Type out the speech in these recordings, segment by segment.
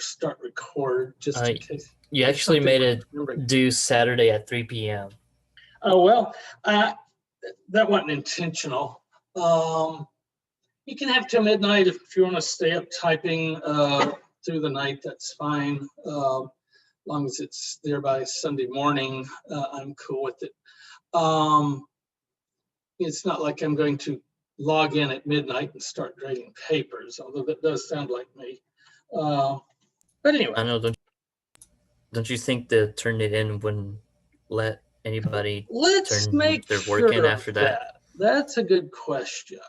start record just in case. You actually made it due Saturday at 3 p.m. Oh, well, that wasn't intentional. You can have till midnight if you want to stay up typing through the night, that's fine. As long as it's there by Sunday morning, I'm cool with it. It's not like I'm going to log in at midnight and start grading papers, although that does sound like me. But anyway. I know, don't you think the turn it in wouldn't let anybody turn their work in after that? That's a good question.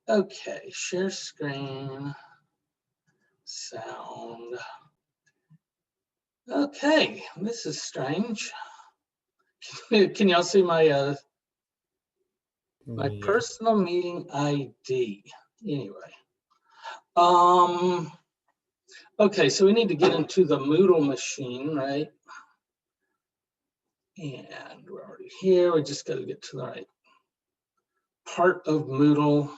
Okay, share screen, sound. Okay, this is strange. Can y'all see my my personal meeting ID? Anyway, okay, so we need to get into the Moodle machine, right? And we're already here. We just got to get to the right part of Moodle.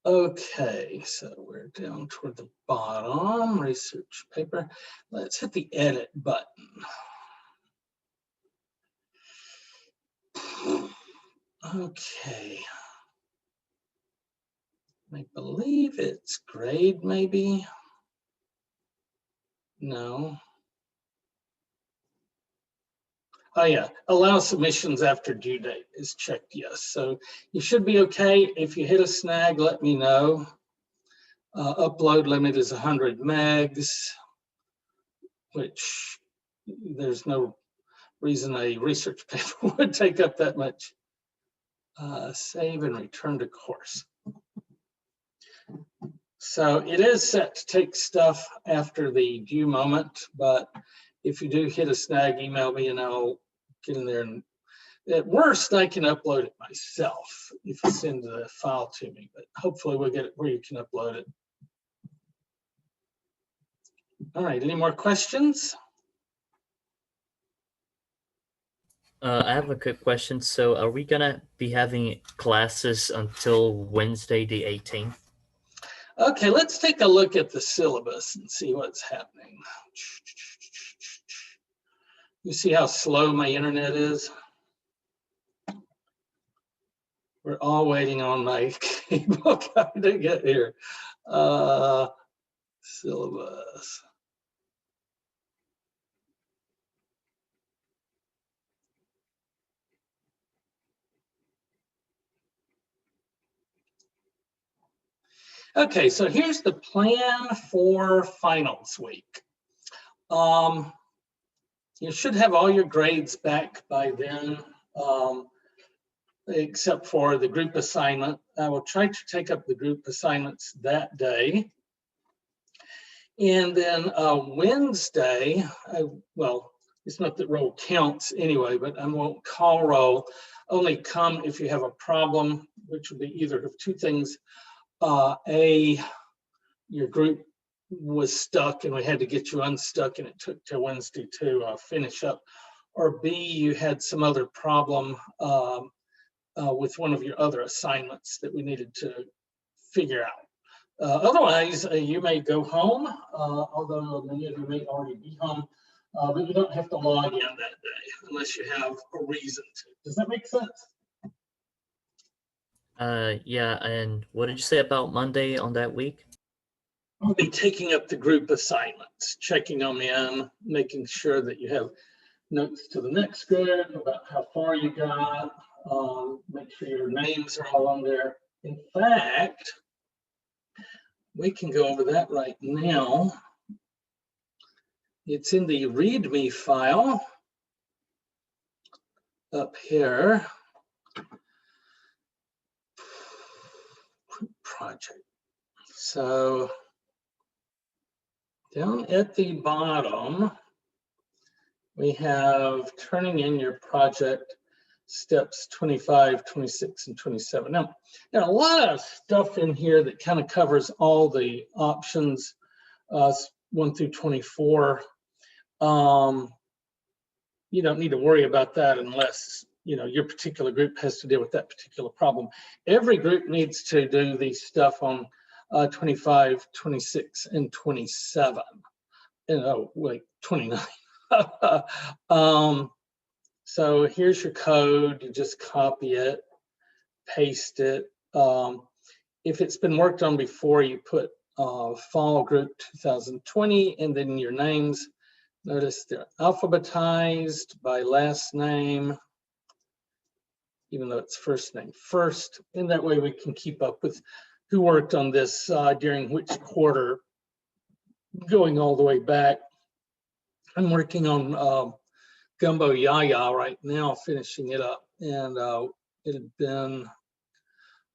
Okay, so we're down toward the bottom, research paper. Let's hit the edit button. Okay. I believe it's grade, maybe. No. Oh yeah, allow submissions after due date is checked, yes. So you should be okay. If you hit a snag, let me know. Upload limit is 100 megs, which there's no reason a research paper would take up that much. Save and return to course. So it is set to take stuff after the due moment, but if you do hit a snag, email me and I'll get in there. And at worst, I can upload it myself if you send the file to me, but hopefully we'll get it where you can upload it. All right, any more questions? I have a quick question. So are we gonna be having classes until Wednesday the 18th? Okay, let's take a look at the syllabus and see what's happening. You see how slow my internet is? We're all waiting on my cable guy to get here. Syllabus. Okay, so here's the plan for finals week. You should have all your grades back by then, except for the group assignment. I will try to take up the group assignments that day. And then Wednesday, well, it's not that roll counts anyway, but I won't call roll. Only come if you have a problem, which would be either of two things. A, your group was stuck and we had to get you unstuck and it took till Wednesday to finish up. Or B, you had some other problem with one of your other assignments that we needed to figure out. Otherwise, you may go home, although many of you may already be home, but you don't have to log in that day unless you have a reason to. Does that make sense? Yeah, and what did you say about Monday on that week? I'll be taking up the group assignments, checking them in, making sure that you have notes to the next group about how far you got, make sure your names are all on there. In fact, we can go over that right now. It's in the README file up here. Project. So down at the bottom, we have turning in your project steps 25, 26, and 27. Now, there are a lot of stuff in here that kind of covers all the options, 1 through 24. You don't need to worry about that unless, you know, your particular group has to deal with that particular problem. Every group needs to do the stuff on 25, 26, and 27. And, oh, wait, 29. So here's your code. You just copy it, paste it. If it's been worked on before, you put follow group 2020 and then your names. Notice they're alphabetized by last name, even though it's first name first. And that way we can keep up with who worked on this during which quarter, going all the way back. I'm working on Gumbo Yaya right now, finishing it up. And it had been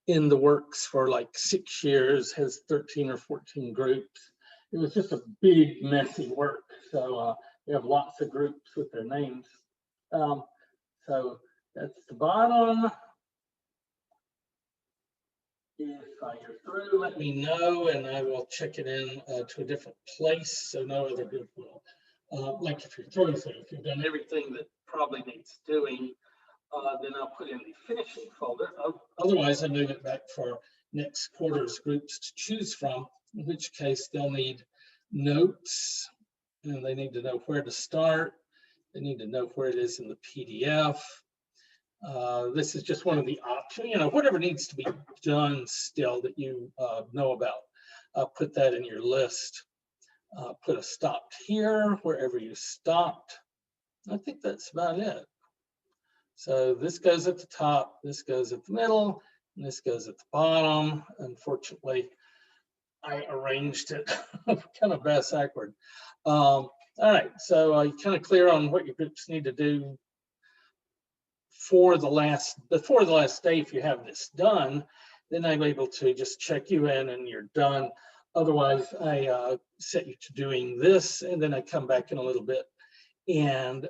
in the works for like 6 years, has 13 or 14 groups. It was just a big, messy work. So we have lots of groups with their names. So that's the bottom. If you're through, let me know and I will check it in to a different place so no other group will. Like if you're through, so if you've done everything that probably needs doing, then I'll put in the finishing folder. Otherwise, I move it back for next quarter's groups to choose from, in which case they'll need notes and they need to know where to start. They need to know where it is in the PDF. This is just one of the options, you know, whatever needs to be done still that you know about, put that in your list. Put a stop here wherever you stopped. I think that's about it. So this goes at the top, this goes at the middle, and this goes at the bottom. Unfortunately, I arranged it kind of backward. All right, so you're kind of clear on what your groups need to do before the last day. If you have this done, then I'm able to just check you in and you're done. Otherwise, I set you to doing this, and then I come back in a little bit and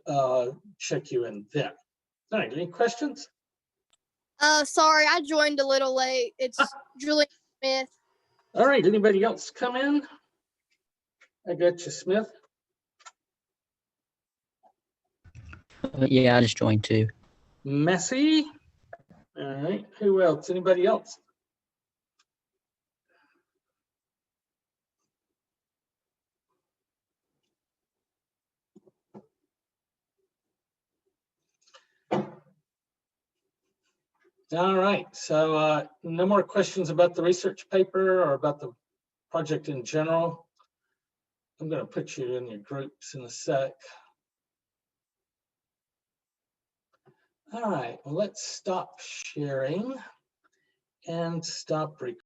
check you in then. All right, any questions? Sorry, I joined a little late. It's Julie Smith. All right, anybody else come in? I got you, Smith. Yeah, I just joined too. Messy. All right, who else? Anybody else? All right, so no more questions about the research paper or about the project in general. I'm going to put you in your groups in a sec. All right, well, let's stop sharing and stop recording.